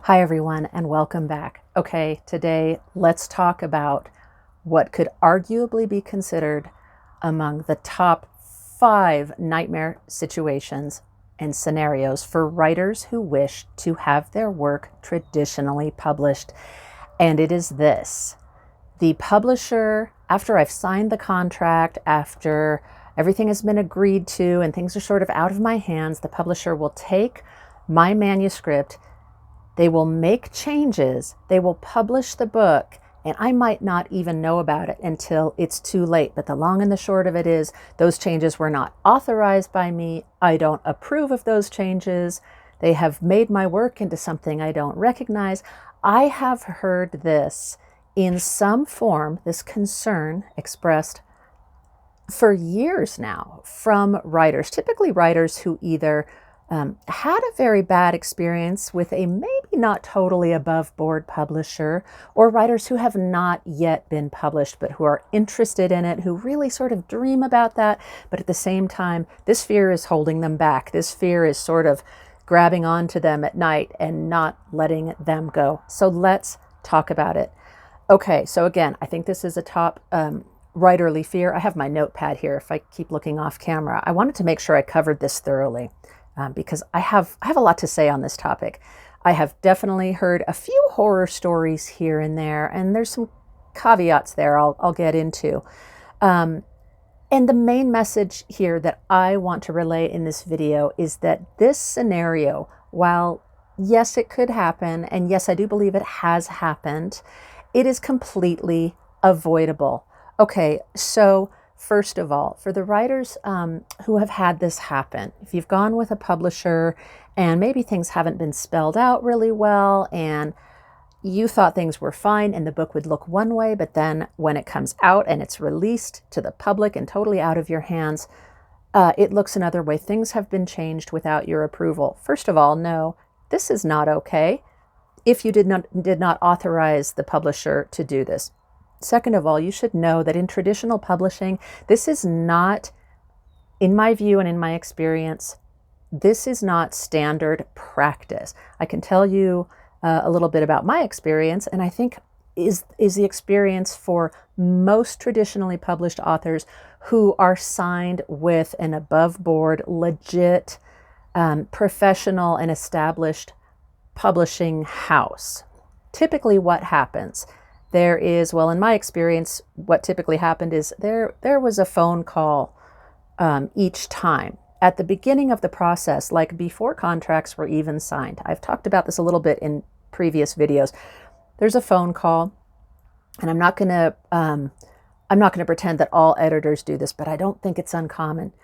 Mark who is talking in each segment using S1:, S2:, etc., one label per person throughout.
S1: Hi everyone and welcome back. Okay, today let's talk about what could arguably be considered among the top 5 nightmare situations and scenarios for writers who wish to have their work traditionally published. And it is this: the publisher, after I've signed the contract, after everything has been agreed to and things are sort of out of my hands, the publisher will take my manuscript. They will make changes, they will publish the book, and I might not even know about it until it's too late. But the long and the short of it is, those changes were not authorized by me. I don't approve of those changes. They have made my work into something I don't recognize. I have heard this in some form, this concern expressed for years now from writers, typically writers who either had a very bad experience with a maybe not totally above board publisher, or writers who have not yet been published but who are interested in it, who really sort of dream about that, but at the same time, this fear is holding them back. This fear is sort of grabbing onto them at night and not letting them go. So let's talk about it. Okay, so again, I think this is a top writerly fear. I have my notepad here if I keep looking off camera. I wanted to make sure I covered this thoroughly. Because I have a lot to say on this topic. I have definitely heard a few horror stories here and there, and there's some caveats there I'll get into. And the main message here that I want to relay in this video is that this scenario, while yes, it could happen, and yes, I do believe it has happened, it is completely avoidable. Okay, so first of all, for the writers who have had this happen, if you've gone with a publisher and maybe things haven't been spelled out really well and you thought things were fine and the book would look one way, but then when it comes out and it's released to the public and totally out of your hands, it looks another way. Things have been changed without your approval. First of all, no, this is not okay if you did not authorize the publisher to do this. Second of all, you should know that in traditional publishing, this is not, in my view and in my experience, this is not standard practice. I can tell you a little bit about my experience, and I think is the experience for most traditionally published authors who are signed with an above board, legit, professional and established publishing house. Typically what happens, there is, well, in my experience, what typically happened is there was a phone call each time. At the beginning of the process, like before contracts were even signed, I've talked about this a little bit in previous videos, there's a phone call, and I'm not gonna pretend that all editors do this, but I don't think it's uncommon.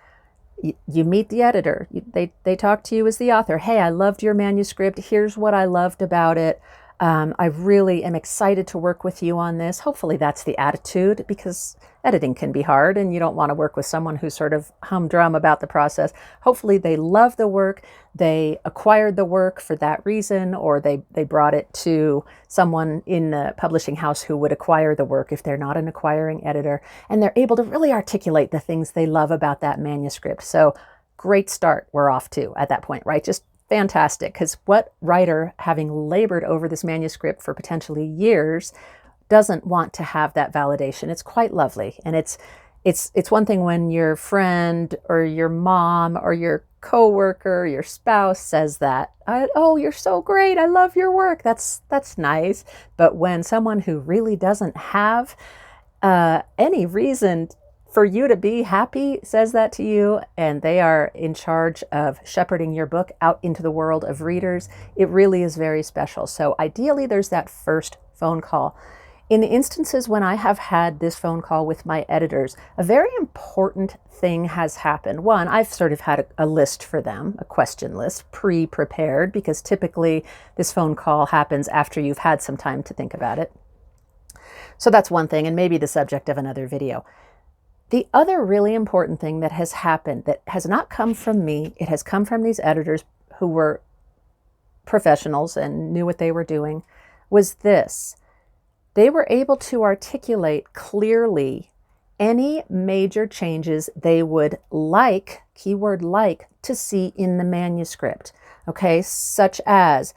S1: You meet the editor, they talk to you as the author. Hey, I loved your manuscript. Here's what I loved about it. I really am excited to work with you on this. Hopefully that's the attitude, because editing can be hard and you don't want to work with someone who's sort of humdrum about the process. Hopefully they love the work, they acquired the work for that reason, or they brought it to someone in the publishing house who would acquire the work if they're not an acquiring editor, and they're able to really articulate the things they love about that manuscript. So great start we're off to at that point, right? Just fantastic, because what writer, having labored over this manuscript for potentially years, doesn't want to have that validation? It's quite lovely. And it's one thing when your friend or your mom or your coworker, your spouse says that, oh, you're so great, I love your work. That's nice. But when someone who really doesn't have any reason for you to be happy says that to you, and they are in charge of shepherding your book out into the world of readers, it really is very special. So ideally, there's that first phone call. In the instances when I have had this phone call with my editors, a very important thing has happened. One, I've sort of had a list for them, a question list, pre-prepared, because typically this phone call happens after you've had some time to think about it. So that's one thing, and maybe the subject of another video. The other really important thing that has happened, that has not come from me, it has come from these editors who were professionals and knew what they were doing, was this: they were able to articulate clearly any major changes they would like, keyword like, to see in the manuscript. Okay, such as,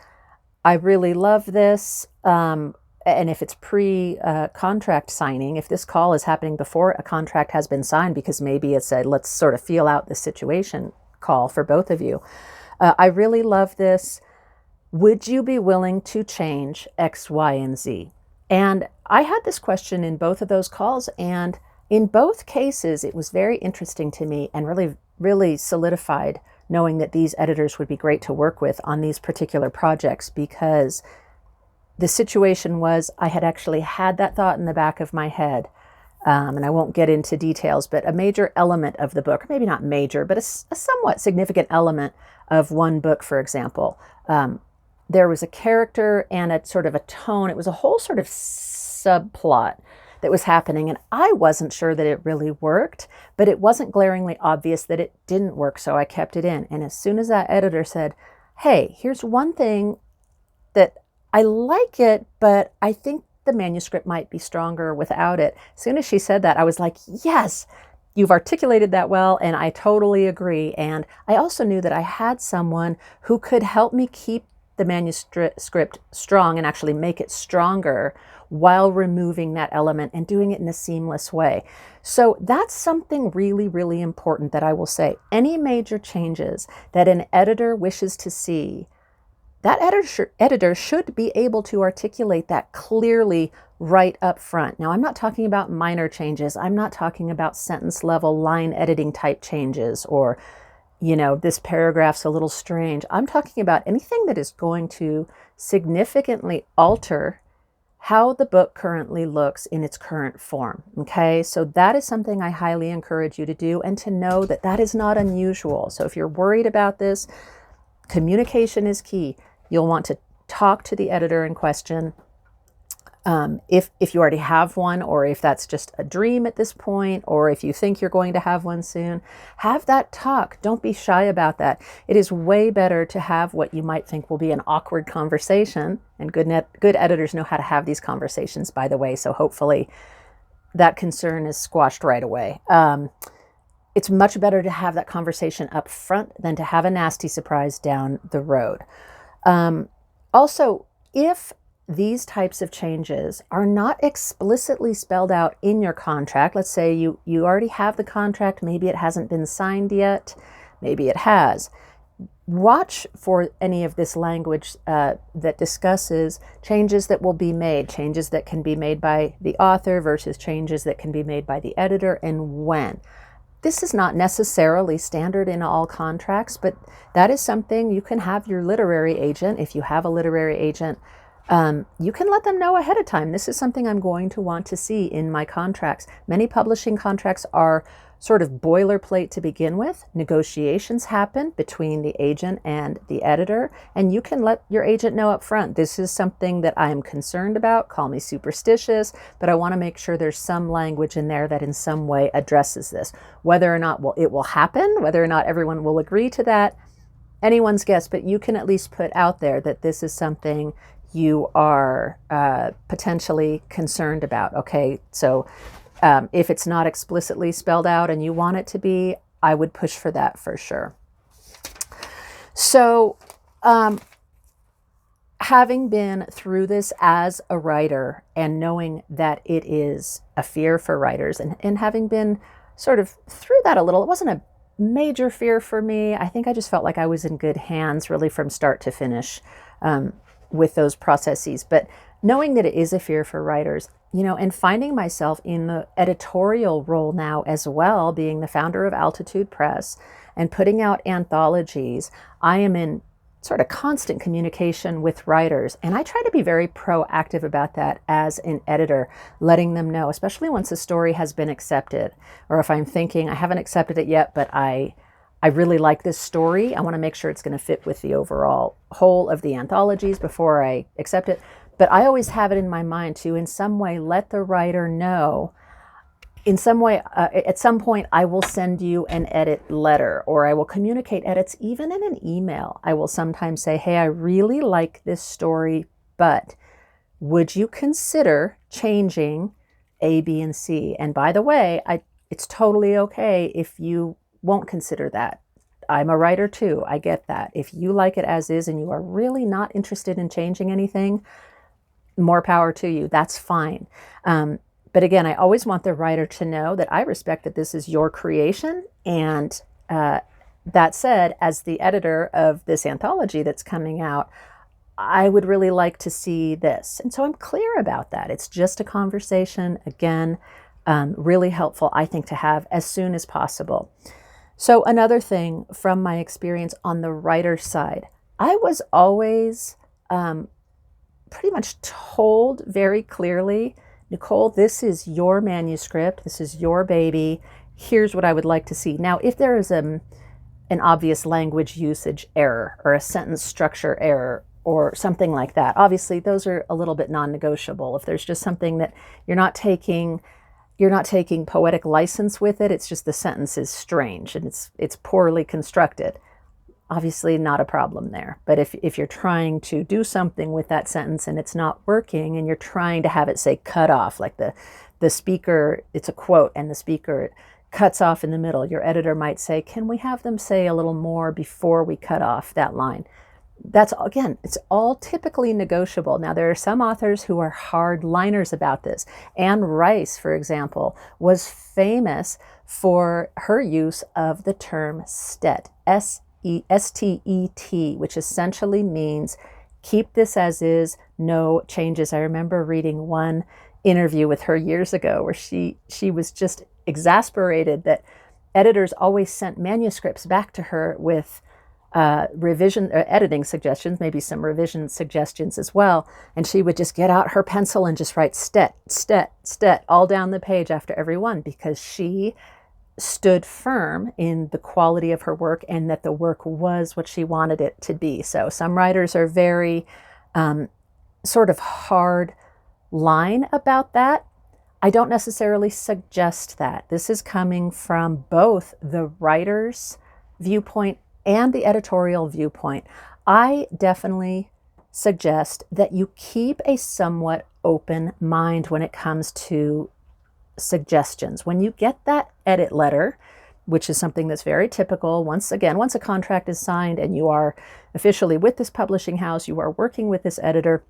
S1: I really love this. And if it's pre-contract signing, if this call is happening before a contract has been signed, because maybe it's a let's sort of feel out the situation call for both of you. I really love this. Would you be willing to change X, Y, and Z? And I had this question in both of those calls, and in both cases, it was very interesting to me and really, really solidified knowing that these editors would be great to work with on these particular projects, because the situation was I had actually had that thought in the back of my head. And I won't get into details, but a major element of the book, maybe not major, but a somewhat significant element of one book, for example, there was a character and a sort of a tone. It was a whole sort of subplot that was happening, and I wasn't sure that it really worked, but it wasn't glaringly obvious that it didn't work, so I kept it in. And as soon as that editor said, hey, here's one thing that I like it, but I think the manuscript might be stronger without it. As soon as she said that, I was like, yes, you've articulated that well, and I totally agree. And I also knew that I had someone who could help me keep the manuscript strong and actually make it stronger while removing that element and doing it in a seamless way. So that's something really, really important that I will say. Any major changes that an editor wishes to see, that editor should be able to articulate that clearly right up front. Now, I'm not talking about minor changes. I'm not talking about sentence level line editing type changes or, this paragraph's a little strange. I'm talking about anything that is going to significantly alter how the book currently looks in its current form. Okay, so that is something I highly encourage you to do, and to know that that is not unusual. So if you're worried about this, communication is key. You'll want to talk to the editor in question. If you already have one, or if that's just a dream at this point, or if you think you're going to have one soon, have that talk. Don't be shy about that. It is way better to have what you might think will be an awkward conversation, and good editors know how to have these conversations, by the way, so hopefully that concern is squashed right away. It's much better to have that conversation up front than to have a nasty surprise down the road. Also, if these types of changes are not explicitly spelled out in your contract, let's say you already have the contract, maybe it hasn't been signed yet, maybe it has, watch for any of this language that discusses changes that will be made, changes that can be made by the author versus changes that can be made by the editor, and when. This is not necessarily standard in all contracts, but that is something you can have your literary agent, if you have a literary agent, you can let them know ahead of time. This is something I'm going to want to see in my contracts. Many publishing contracts are sort of boilerplate to begin with. Negotiations happen between the agent and the editor, and you can let your agent know up front, this is something that I'm concerned about. Call me superstitious, but I want to make sure there's some language in there that in some way addresses this. Whether or not it will happen, whether or not everyone will agree to that, anyone's guess, but you can at least put out there that this is something you are potentially concerned about. Okay, so if it's not explicitly spelled out and you want it to be, I would push for that for sure. So having been through this as a writer and knowing that it is a fear for writers, and having been sort of through that a little, it wasn't a major fear for me. I think I just felt like I was in good hands really from start to finish with those processes. But knowing that it is a fear for writers, and finding myself in the editorial role now as well, being the founder of Altitude Press and putting out anthologies, I am in sort of constant communication with writers. And I try to be very proactive about that as an editor, letting them know, especially once a story has been accepted, or if I'm thinking I haven't accepted it yet, but I really like this story. I want to make sure it's going to fit with the overall whole of the anthologies before I accept it. But I always have it in my mind to, in some way, let the writer know, in some way, at some point, I will send you an edit letter, or I will communicate edits even in an email. I will sometimes say, hey, I really like this story, but would you consider changing A, B, and C? And by the way, it's totally okay if you won't consider that. I'm a writer too. I get that. If you like it as is and you are really not interested in changing anything, more power to you. That's fine. But again, I always want the writer to know that I respect that this is your creation. And that said, as the editor of this anthology that's coming out, I would really like to see this. And so I'm clear about that. It's just a conversation. Again, really helpful, I think, to have as soon as possible. So another thing from my experience on the writer's side, I was always pretty much told very clearly, Nicole, this is your manuscript. This is your baby. Here's what I would like to see. Now, if there is an obvious language usage error or a sentence structure error or something like that, obviously those are a little bit non-negotiable. If there's just something that you're not taking poetic license with it, it's just the sentence is strange and it's poorly constructed, obviously not a problem there. But if you're trying to do something with that sentence and it's not working and you're trying to have it say cut off, like the speaker, it's a quote and the speaker cuts off in the middle, your editor might say, can we have them say a little more before we cut off that line? That's, again, it's all typically negotiable. Now, there are some authors who are hard liners about this. Anne Rice, for example, was famous for her use of the term STET, S-T-E-T, which essentially means keep this as is, no changes. I remember reading one interview with her years ago where she was just exasperated that editors always sent manuscripts back to her with revision or editing suggestions, maybe some revision suggestions as well. And she would just get out her pencil and just write stet, stet, stet all down the page after every one, because she stood firm in the quality of her work and that the work was what she wanted it to be. So some writers are very sort of hard line about that. I don't necessarily suggest that. This is coming from both the writer's viewpoint and the editorial viewpoint. I definitely suggest that you keep a somewhat open mind when it comes to suggestions. When you get that edit letter, which is something that's very typical, once a contract is signed and you are officially with this publishing house, you are working with this editor,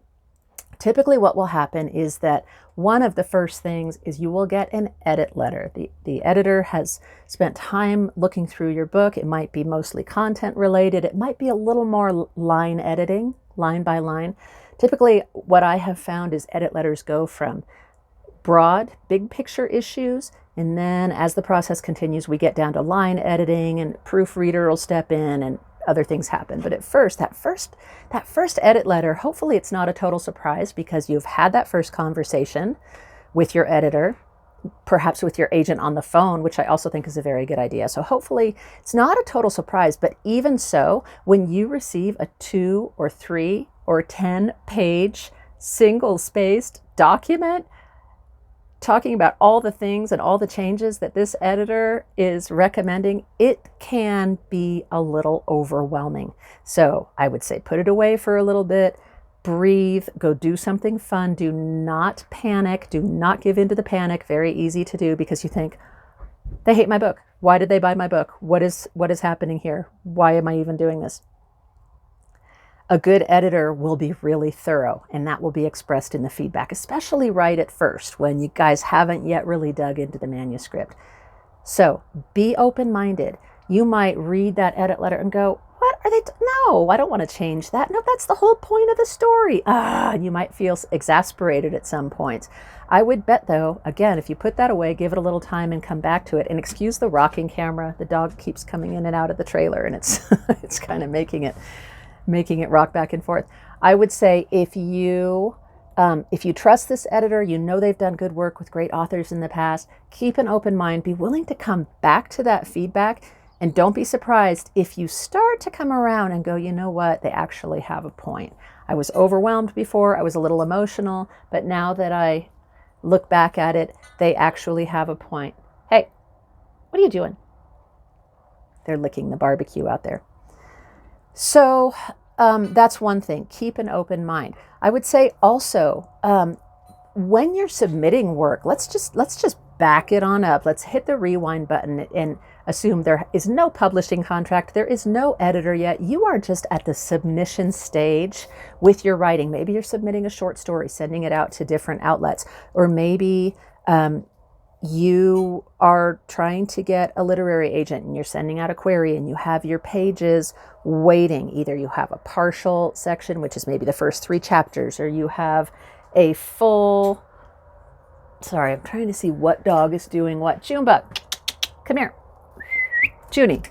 S1: typically what will happen is that one of the first things is you will get an edit letter. The editor has spent time looking through your book. It might be mostly content related. It might be a little more line editing, line by line. Typically what I have found is edit letters go from broad, big picture issues, and then as the process continues, we get down to line editing and proofreader will step in and other things happen. But at first, that first edit letter, hopefully it's not a total surprise because you've had that first conversation with your editor, perhaps with your agent on the phone, which I also think is a very good idea. So hopefully it's not a total surprise, but even so, when you receive a 2 or 3 or 10 page single-spaced document talking about all the things and all the changes that this editor is recommending, it can be a little overwhelming. So I would say put it away for a little bit, breathe, go do something fun. Do not panic. Do not give in to the panic. Very easy to do because you think, they hate my book. Why did they buy my book? What is happening here? Why am I even doing this? A good editor will be really thorough, and that will be expressed in the feedback, especially right at first when you guys haven't yet really dug into the manuscript. So be open-minded. You might read that edit letter and go, what are they? No, I don't want to change that. No, that's the whole point of the story. And you might feel exasperated at some points. I would bet, though, again, if you put that away, give it a little time and come back to it, and excuse the rocking camera. The dog keeps coming in and out of the trailer, and it's it's kind of making it rock back and forth. I would say if you trust this editor, you know they've done good work with great authors in the past, keep an open mind, be willing to come back to that feedback, and don't be surprised if you start to come around and go, you know what, they actually have a point. I was overwhelmed before, I was a little emotional, but now that I look back at it, they actually have a point. Hey, what are you doing? They're licking the barbecue out there. So that's one thing. Keep an open mind. I would say also, when you're submitting work, let's just back it on up. Let's hit the rewind button. And Assume there is no publishing contract. There is no editor yet. You are just at the submission stage with your writing. Maybe you're submitting a short story, sending it out to different outlets, or maybe you are trying to get a literary agent and you're sending out a query and you have your pages waiting. Either you have a partial section, which is maybe the first 3 chapters, or you have a full, sorry, I'm trying to see what dog is doing what. Junebug, come here. Junie.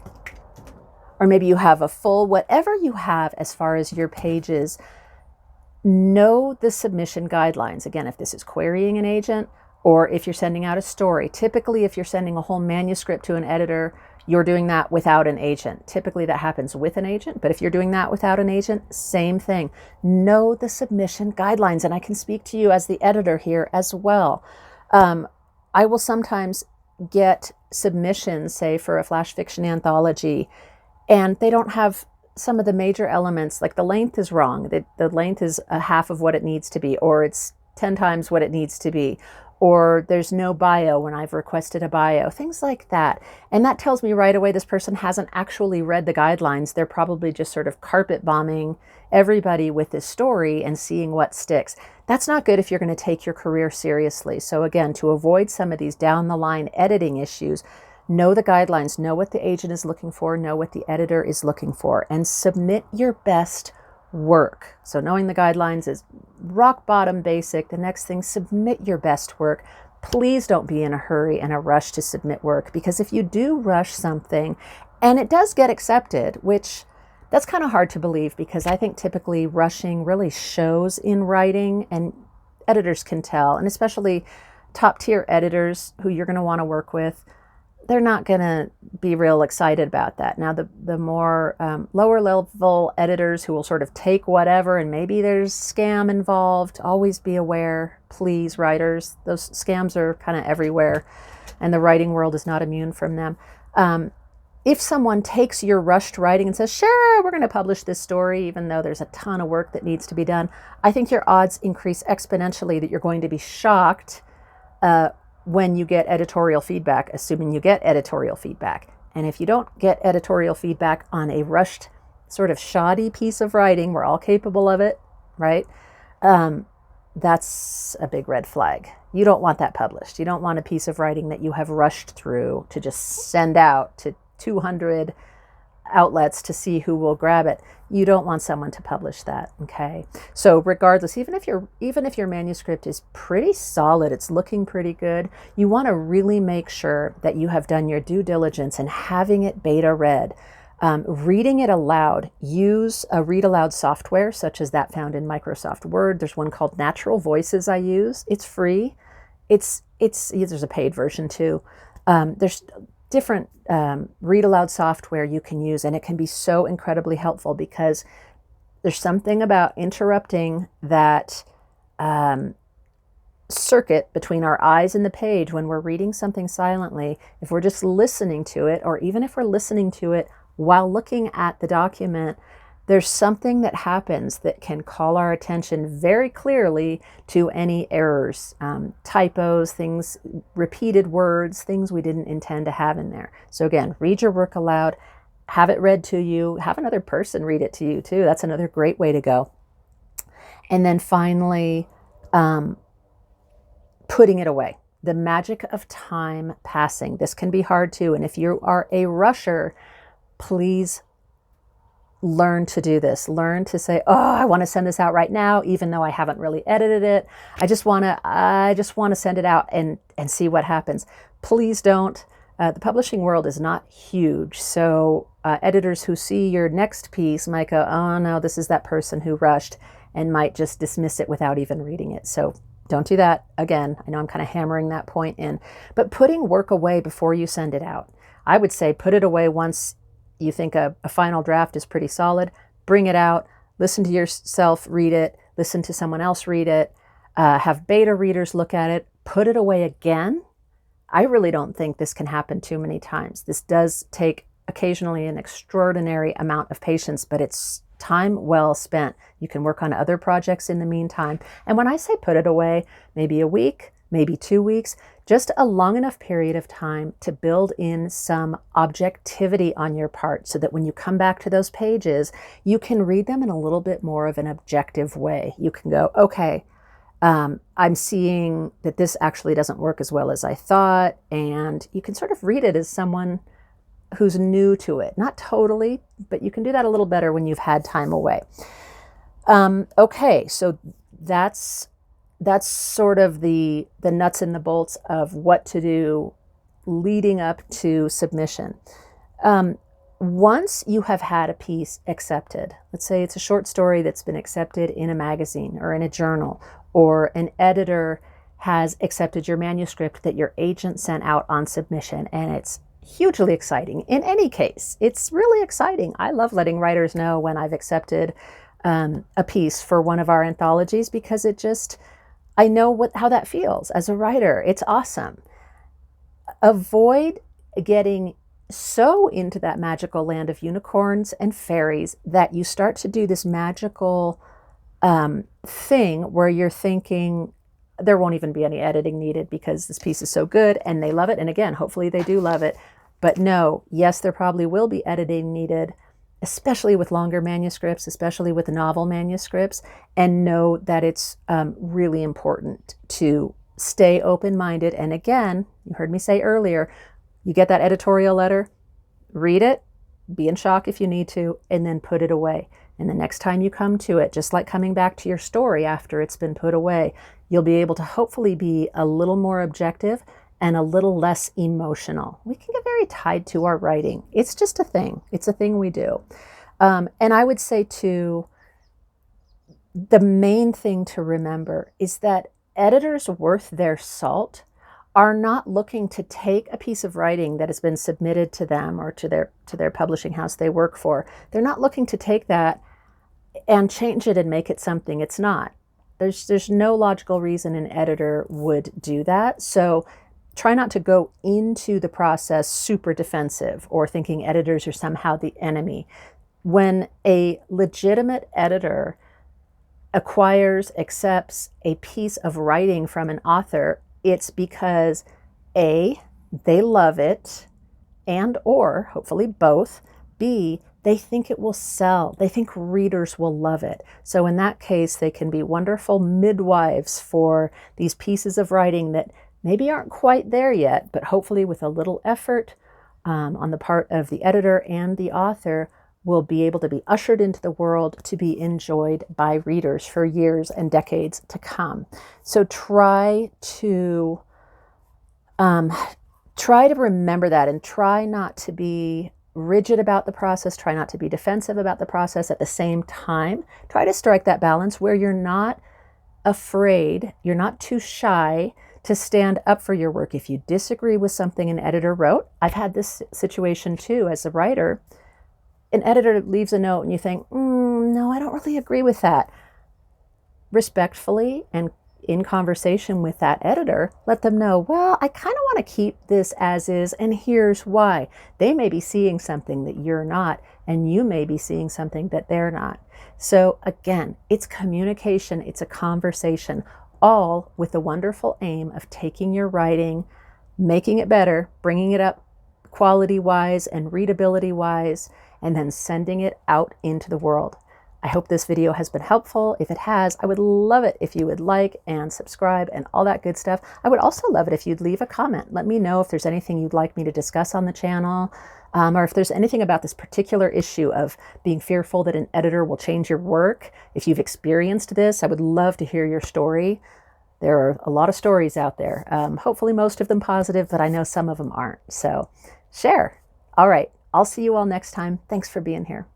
S1: Or maybe you have a full, whatever you have as far as your pages, know the submission guidelines. Again, if this is querying an agent, or if you're sending out a story. Typically, if you're sending a whole manuscript to an editor, you're doing that without an agent. Typically, that happens with an agent, but if you're doing that without an agent, same thing. Know the submission guidelines, and I can speak to you as the editor here as well. I will sometimes get submissions, say for a flash fiction anthology, and they don't have some of the major elements, like the length is wrong. The length is a half of what it needs to be, or it's 10 times what it needs to be, or there's no bio when I've requested a bio, things like that. And that tells me right away this person hasn't actually read the guidelines. They're probably just sort of carpet bombing everybody with this story and seeing what sticks. That's not good if you're going to take your career seriously. So again, to avoid some of these down the line editing issues, know the guidelines, know what the agent is looking for, know what the editor is looking for, and submit your best work. So knowing the guidelines is rock bottom basic. The next thing, submit your best work. Please don't be in a hurry and a rush to submit work, because if you do rush something and it does get accepted, which that's kind of hard to believe, because I think typically rushing really shows in writing, and editors can tell, and especially top tier editors who you're going to want to work with, they're not going to be real excited about that. Now, the more lower level editors who will sort of take whatever, and maybe there's scam involved, always be aware, please, writers. Those scams are kind of everywhere, and the writing world is not immune from them. If someone takes your rushed writing and says, sure, we're going to publish this story, even though there's a ton of work that needs to be done, I think your odds increase exponentially that you're going to be shocked when you get editorial feedback, assuming you get editorial feedback. And if you don't get editorial feedback on a rushed, sort of shoddy piece of writing, we're all capable of it, right? That's a big red flag. You don't want that published. You don't want a piece of writing that you have rushed through to just send out to 200 outlets to see who will grab it. You don't want someone to publish that, okay? So regardless, even if your manuscript is pretty solid, it's looking pretty good, you want to really make sure that you have done your due diligence and having it beta read. Reading it aloud, use a read aloud software such as that found in Microsoft Word. There's one called Natural Voices I use. It's free. There's a paid version too. There's different read aloud software you can use, and it can be so incredibly helpful, because there's something about interrupting that circuit between our eyes and the page when we're reading something silently. If we're just listening to it, or even if we're listening to it while looking at the document, there's something that happens that can call our attention very clearly to any errors, typos, things, repeated words, things we didn't intend to have in there. So again, read your work aloud, have it read to you, have another person read it to you too. That's another great way to go. And then finally, putting it away. The magic of time passing. This can be hard too. And if you are a rusher, please learn to do this. Learn to say, oh, I want to send this out right now, even though I haven't really edited it. I just want to send it out and see what happens. Please don't. The publishing world is not huge. So editors who see your next piece might go, oh no, this is that person who rushed, and might just dismiss it without even reading it. So don't do that. Again, I know I'm kind of hammering that point in, but putting work away before you send it out. I would say put it away once you think a final draft is pretty solid. Bring it out, listen to yourself read it, listen to someone else read it, have beta readers look at it, put it away again. I really don't think this can happen too many times. This does take occasionally an extraordinary amount of patience, but it's time well spent. You can work on other projects in the meantime. And when I say put it away, maybe a week, maybe 2 weeks, just a long enough period of time to build in some objectivity on your part so that when you come back to those pages, you can read them in a little bit more of an objective way. You can go, okay, I'm seeing that this actually doesn't work as well as I thought. And you can sort of read it as someone who's new to it. Not totally, but you can do that a little better when you've had time away. Okay, so that's sort of the nuts and the bolts of what to do leading up to submission. Once you have had a piece accepted, let's say it's a short story that's been accepted in a magazine or in a journal, or an editor has accepted your manuscript that your agent sent out on submission, and it's hugely exciting. In any case, it's really exciting. I love letting writers know when I've accepted a piece for one of our anthologies, because I know how that feels as a writer. It's awesome. Avoid getting so into that magical land of unicorns and fairies that you start to do this magical thing where you're thinking there won't even be any editing needed because this piece is so good and they love it. And again, hopefully they do love it. But no, yes, there probably will be editing needed, especially with longer manuscripts, especially with novel manuscripts, and know that it's really important to stay open-minded. And again, you heard me say earlier, you get that editorial letter, read it, be in shock if you need to, and then put it away. And the next time you come to it, just like coming back to your story after it's been put away, you'll be able to hopefully be a little more objective and a little less emotional. We can get very tied to our writing. It's just a thing. It's a thing we do. And I would say too, the main thing to remember is that editors worth their salt are not looking to take a piece of writing that has been submitted to them or to their publishing house they work for. They're not looking to take that and change it and make it something it's not. There's no logical reason an editor would do that. So try not to go into the process super defensive or thinking editors are somehow the enemy. When a legitimate editor accepts a piece of writing from an author, it's because A, they love it, and or hopefully both, B, they think it will sell. They think readers will love it. So in that case, they can be wonderful midwives for these pieces of writing that maybe aren't quite there yet, but hopefully with a little effort on the part of the editor and the author, will be able to be ushered into the world to be enjoyed by readers for years and decades to come. So try to remember that, and try not to be rigid about the process. Try not to be defensive about the process at the same time. Try to strike that balance where you're not afraid, you're not too shy to stand up for your work. If you disagree with something an editor wrote, I've had this situation too as a writer. An editor leaves a note and you think, no, I don't really agree with that. Respectfully and in conversation with that editor, let them know, well, I kind of want to keep this as is, and here's why. They may be seeing something that you're not, and you may be seeing something that they're not. So again, it's communication, it's a conversation, all with the wonderful aim of taking your writing, making it better, bringing it up quality-wise and readability-wise, and then sending it out into the world. I hope this video has been helpful. If it has, I would love it if you would like and subscribe and all that good stuff. I would also love it if you'd leave a comment. Let me know if there's anything you'd like me to discuss on the channel, or if there's anything about this particular issue of being fearful that an editor will change your work. If you've experienced this, I would love to hear your story. There are a lot of stories out there. Hopefully most of them positive, but I know some of them aren't. So share. All right. I'll see you all next time. Thanks for being here.